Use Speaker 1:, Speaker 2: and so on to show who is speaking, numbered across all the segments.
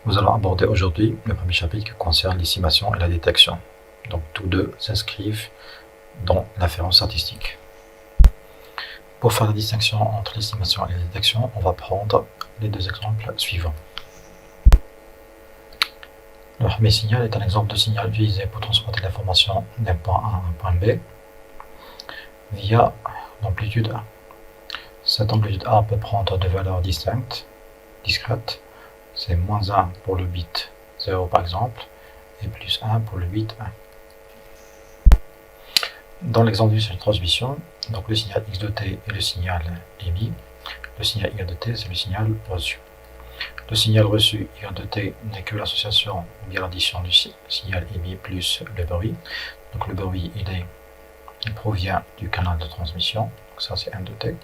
Speaker 1: Nous allons aborder aujourd'hui le premier chapitre qui concerne l'estimation et la détection. Donc tous deux s'inscrivent dans l'inférence statistique. Pour faire la distinction entre l'estimation et la détection, on va prendre les deux exemples suivants. Le premier signal est un exemple de signal utilisé pour transporter l'information d'un point A à un point B via l'amplitude A. Cette amplitude A peut prendre deux valeurs distinctes, discrètes. C'est moins 1 pour le bit 0 par exemple, et plus 1 pour le bit 1. Dans l'exemple de transmission, donc le signal X de t est le signal émis, le signal Y de t c'est le signal reçu. Le signal reçu Y de t n'est que l'association ou bien l'addition du signal émis plus le bruit. Donc le bruit il provient du canal de transmission, donc ça c'est 1 de t.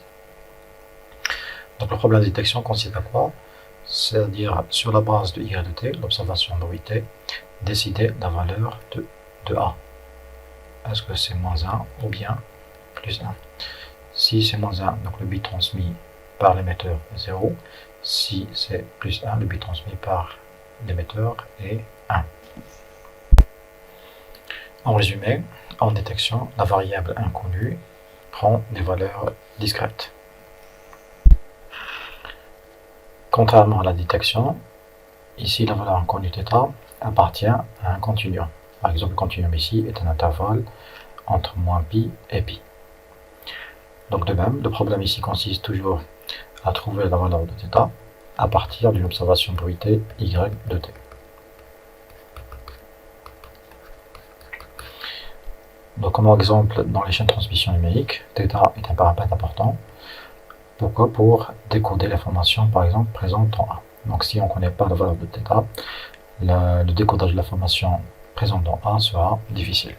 Speaker 1: Donc le problème de détection consiste à quoi? C'est-à-dire sur la base de Y de t, l'observation bruit t, décider de la valeur de A. Est-ce que c'est moins 1 ou bien plus 1? Si c'est moins 1, donc le bit transmis par l'émetteur est 0. Si c'est plus 1, le bit transmis par l'émetteur est 1. En résumé, en détection, la variable inconnue prend des valeurs discrètes. Contrairement à la détection, ici la valeur inconnue θ appartient à un continuum. Par exemple, le continuum ici est un intervalle entre moins pi et pi. Donc de même, le problème ici consiste toujours à trouver la valeur de θ à partir d'une observation bruitée Y de t. Donc comme exemple, dans les chaînes de transmission numérique, θ est un paramètre important. Pourquoi? Pour décoder l'information, par exemple, présente en A. Donc si on ne connaît pas la valeur de θ, le décodage de l'information présente dans A sera difficile.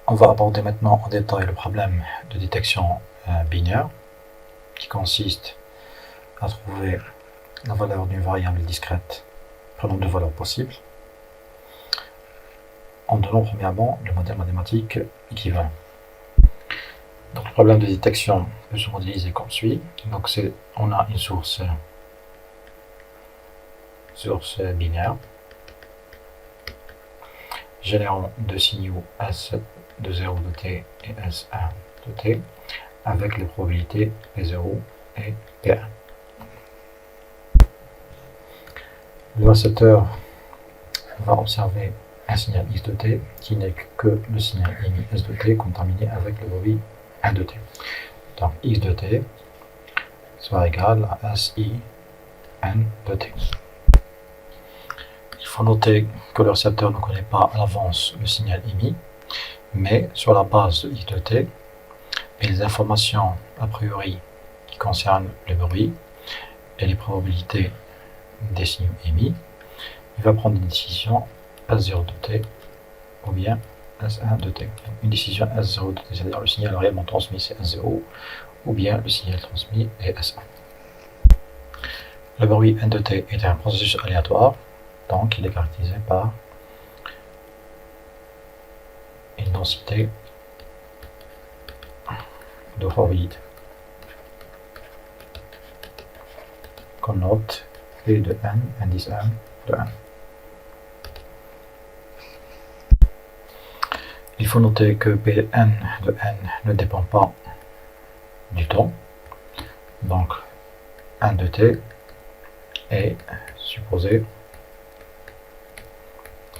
Speaker 1: On va aborder maintenant en détail le problème de détection binaire, qui consiste à trouver la valeur d'une variable discrète prenant deux valeurs possibles, en donnant premièrement le modèle mathématique équivalent. Donc le problème de détection peut se modéliser comme suit. Donc on a une source binaire générant deux signaux S de 0 de t et S1 de t avec les probabilités P0 et P1. Le récepteur va observer un signal X de t qui n'est que le signal émis S de t contaminé avec le bruit 1 de t. Donc X de t sera égal à SI N de t. Il faut noter que le récepteur ne connaît pas à l'avance le signal émis, mais sur la base de X de t et les informations a priori qui concernent le bruit et les probabilités des signaux émis, il va prendre une décision S0 de t ou bien S1 de t. Une décision S0 de t, c'est-à-dire le signal réellement transmis c'est S0 ou bien le signal transmis est S1. Le bruit N de t est un processus aléatoire, donc il est caractérisé par une densité de probabilité qu'on note P de n, indice 1 de 1. Il faut noter que Pn de n ne dépend pas du temps, donc 1 de t est supposé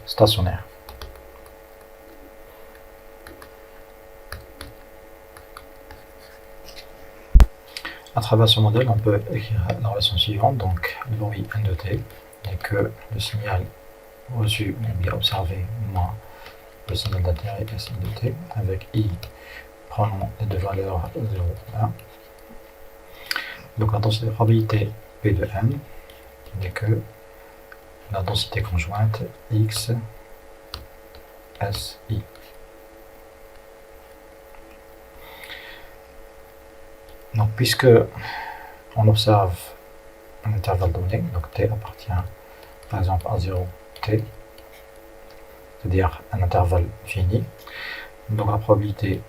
Speaker 1: stationnaire. À travers ce modèle, on peut écrire la relation suivante. Donc, le bruit N de t n'est que le signal reçu ou bien observé moins le signal d'intérêt SI de t avec I prenant les deux valeurs 0 et 1. Donc la densité de probabilité P de n n'est que la densité conjointe X SI. Donc puisque on observe un intervalle donné, donc t appartient par exemple à 0 t, c'est-à-dire un intervalle fini, donc la probabilité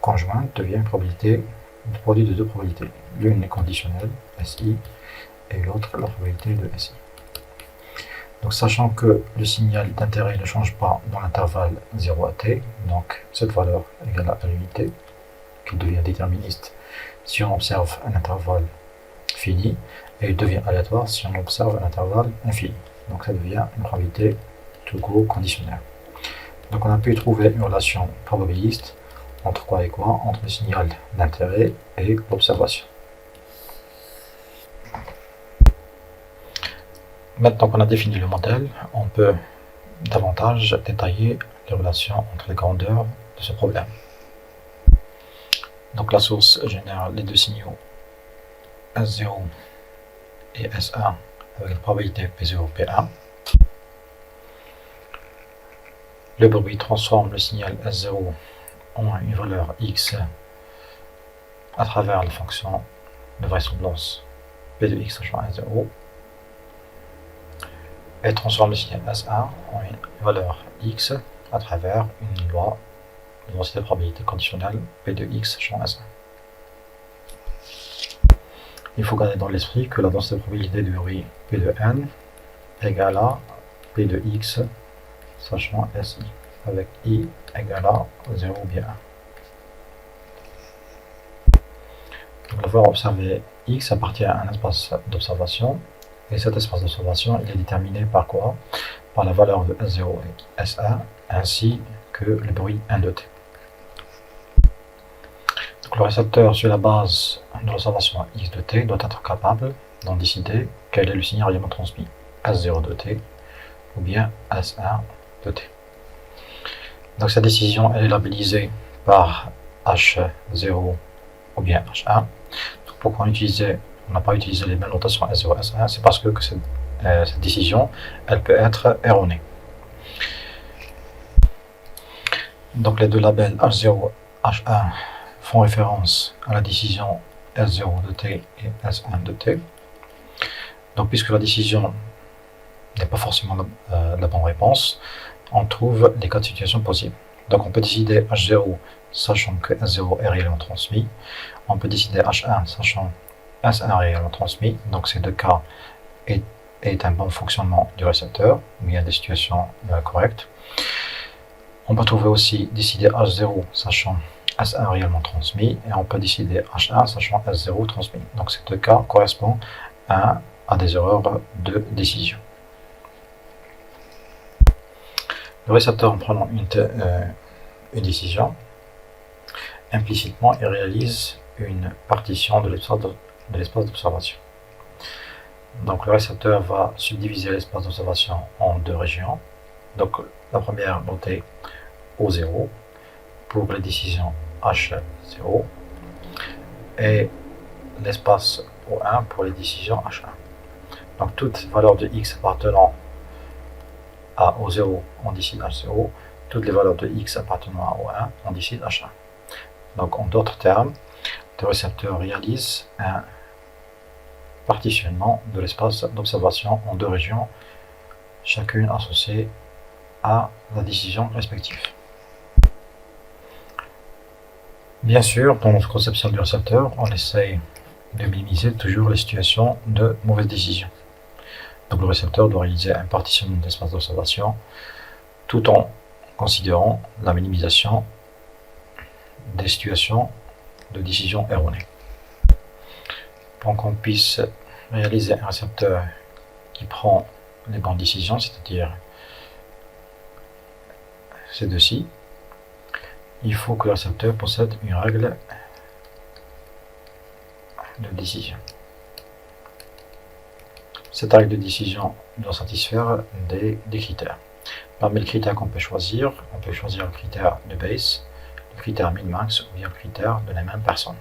Speaker 1: conjointe devient une probabilité, le produit de deux probabilités. L'une est conditionnelle, SI, et l'autre la probabilité de SI. Donc sachant que le signal d'intérêt ne change pas dans l'intervalle 0 à t, donc cette valeur égale à l'unité, qui devient déterministe si on observe un intervalle fini, et il devient aléatoire si on observe un intervalle infini. Donc ça devient une probabilité tout court conditionnelle. Donc on a pu trouver une relation probabiliste entre quoi et quoi? Entre le signal d'intérêt et l'observation. Maintenant qu'on a défini le modèle, on peut davantage détailler les relations entre les grandeurs de ce problème. Donc la source génère les deux signaux S0 et S1 avec la probabilité P0, P1. Le bruit transforme le signal S0 en une valeur X à travers la fonction de vraisemblance P de X sachant S0 et transforme le signal S1 en une valeur X à travers une loi de densité de probabilité conditionnelle P de X sachant S1. Il faut garder dans l'esprit que la densité de probabilité du bruit P de N égale à P de X sachant SI, avec I égale à 0 ou bien 1. Donc la valeur observée X appartient à un espace d'observation, et cet espace d'observation il est déterminé par quoi? Par la valeur de S0 et S1, ainsi que le bruit N de T. Donc le récepteur sur la base de l'observation X de T doit être capable d'en décider quel est le signal réellement transmis, S0 de T ou bien S1 de T. Donc cette décision elle est labellisée par H0 ou bien H1. Donc pourquoi on n'a pas utilisé les mêmes notations S0 et S1? C'est parce que cette décision elle peut être erronée. Donc les deux labels H0 H1 font référence à la décision S0 de T et S1 de T. Donc puisque la décision n'est pas forcément la bonne réponse, on trouve les cas de situation possibles. Donc on peut décider H0 sachant que S0 est réellement transmis. On peut décider H1 sachant S1 est réellement transmis. Donc ces deux cas est un bon fonctionnement du récepteur, mais il y a des situations correctes. On peut trouver aussi décider H0 sachant S1 réellement transmis, et on peut décider H1 sachant S0 transmis. Donc ces deux cas correspondent à des erreurs de décision. Le récepteur, en prenant une décision, implicitement il réalise une partition de l'espace d'observation. Donc le récepteur va subdiviser l'espace d'observation en deux régions. Donc la première notée O0 pour les décisions H0 et l'espace O1 pour les décisions H1. Donc toute valeur de x appartenant à O0, on décide H0. Toutes les valeurs de x appartenant à O1, on décide H1. Donc en d'autres termes, le récepteur réalise un partitionnement de l'espace d'observation en deux régions, chacune associée à la décision respective. Bien sûr, dans notre conception du récepteur, on essaye de minimiser toujours les situations de mauvaise décision. Donc le récepteur doit réaliser un partitionnement de l'espace d'observation tout en considérant la minimisation des situations de décision erronée. Pour qu'on puisse réaliser un récepteur qui prend les bonnes décisions, c'est-à-dire ces deux-ci, il faut que le récepteur possède une règle de décision. Cette règle de décision doit satisfaire des critères. Parmi les critères qu'on peut choisir, on peut choisir le critère de Bayes, le critère min-max ou bien le critère de la même personne.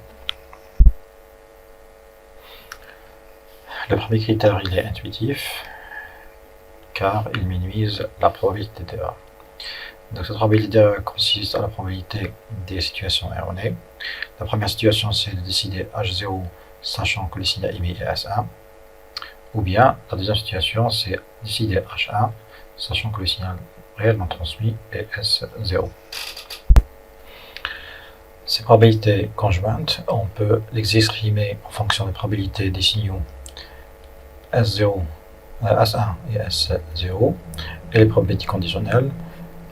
Speaker 1: Le premier critère il est intuitif car il minimise la probabilité d'erreur. Donc cette probabilité d'erreur consiste à la probabilité des situations erronées. La première situation c'est de décider H0 sachant que le signal émis est S1. Ou bien la deuxième situation c'est décider H1 sachant que le signal réellement transmis est S0. Ces probabilités conjointes, on peut les exprimer en fonction des probabilités des signaux S0, S1 et S0, et les probabilités conditionnelles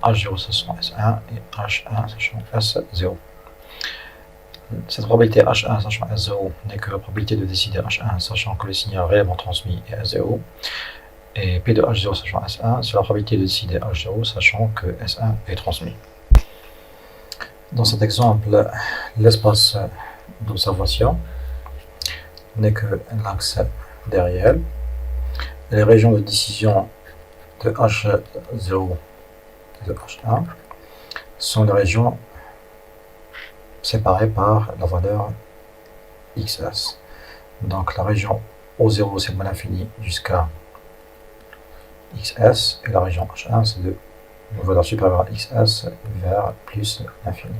Speaker 1: H0 sachant S1 et H1 sachant S0. Cette probabilité H1 sachant S0 n'est que la probabilité de décider H1 sachant que le signal réellement transmis est S0, et P de H0 sachant S1, c'est la probabilité de décider H0 sachant que S1 est transmis. Dans cet exemple, l'espace d'observation n'est que l'axe des réels. Les régions de décision de H0 et de H1 sont les régions séparées par la valeur XS. Donc la région O0 c'est de l'infini jusqu'à XS, et la région H1 c'est de valeur supérieure à XS vers plus l'infini.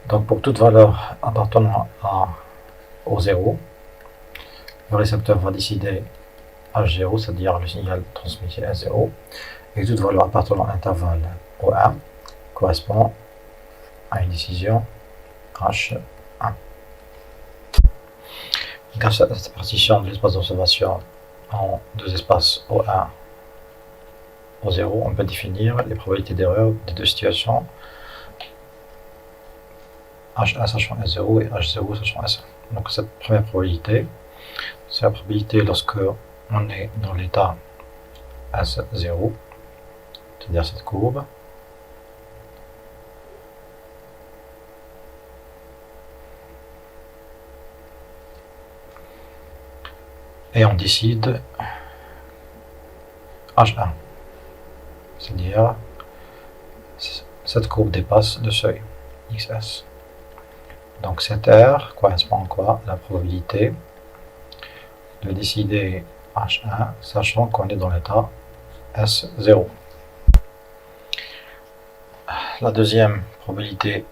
Speaker 1: Donc pour toute valeur appartenant à O0, le récepteur va décider H0, c'est-à-dire le signal transmis c'est S0, et toute valeur appartenant à l'intervalle O1 correspond à une décision H1. Grâce à cette partition de l'espace d'observation en deux espaces O1, O0, on peut définir les probabilités d'erreur des deux situations H1 sachant S0 et H0 sachant S1. Donc cette première probabilité, c'est la probabilité lorsque on est dans l'état S0, c'est-à-dire cette courbe, et on décide H1, c'est-à-dire cette courbe dépasse le seuil XS. Donc cette R correspond à quoi? La probabilité de décider H1 sachant qu'on est dans l'état S0. La deuxième probabilité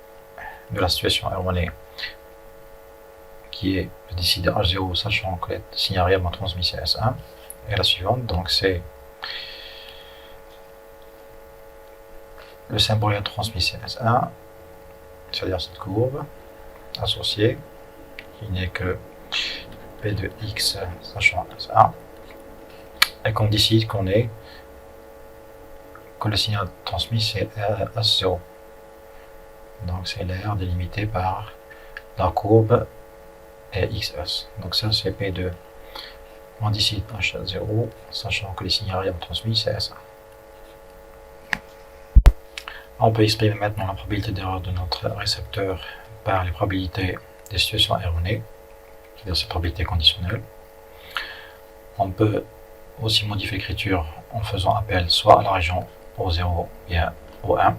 Speaker 1: de la situation erronée, qui est de décider H0 sachant que le signal réellement transmis c'est S1, est la suivante. Donc c'est le symbole transmis c'est S1, c'est-à-dire cette courbe associée qui n'est que P de X sachant S1, et qu'on décide que le signal transmis c'est S0. Donc c'est l'air délimité par la courbe et XS. Donc ça c'est P2. On décide H0 sachant que le signal réellement transmis c'est S1. On peut exprimer maintenant la probabilité d'erreur de notre récepteur par les probabilités des situations erronées, c'est-à-dire ces probabilités conditionnelles. On peut aussi modifier l'écriture en faisant appel soit à la région O0 et à O1.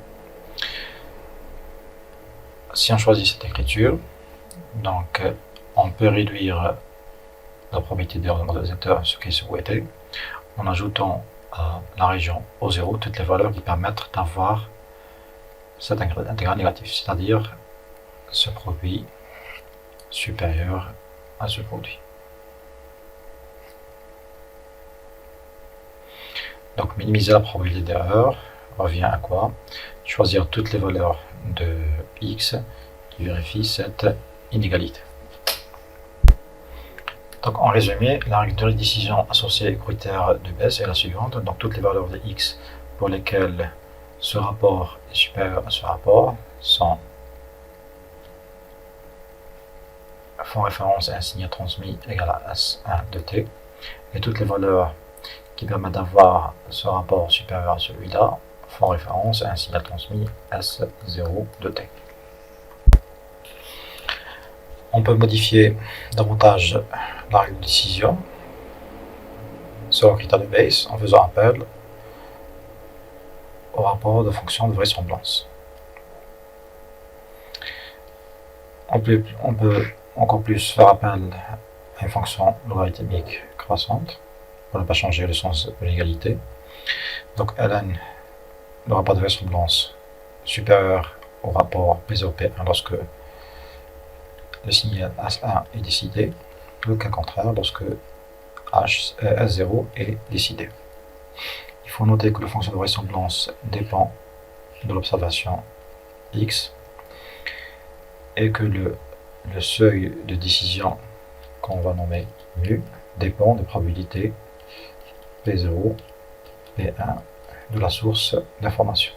Speaker 1: Si on choisit cette écriture, donc on peut réduire la probabilité d'erreur de notre récepteur à ce qui est souhaité en ajoutant à la région O0 toutes les valeurs qui permettent d'avoir cet intégral négatif, c'est-à-dire ce produit supérieur à ce produit. Donc minimiser la probabilité d'erreur revient à quoi? Choisir toutes les valeurs de x qui vérifient cette inégalité. Donc en résumé, la règle de décision associée au critère de Bayes est la suivante. Donc toutes les valeurs de x pour lesquelles ce rapport est supérieur à ce rapport font référence à un signal transmis égal à S1 de t, et toutes les valeurs qui permettent d'avoir ce rapport supérieur à celui-là font référence à un signal transmis S0 de t. On peut modifier davantage la règle de décision sur le critère de Bayes en faisant appel au rapport de fonction de vraisemblance. On peut encore plus faire appel à une fonction logarithmique croissante pour ne pas changer le sens de l'égalité. Donc Ln, le rapport de vraisemblance supérieur au rapport P0P1 lorsque le signal S1 est décidé, le cas contraire lorsque S0 est décidé. Il faut noter que la fonction de vraisemblance dépend de l'observation x et que le seuil de décision qu'on va nommer mu dépend des probabilités P0, P1 de la source d'information.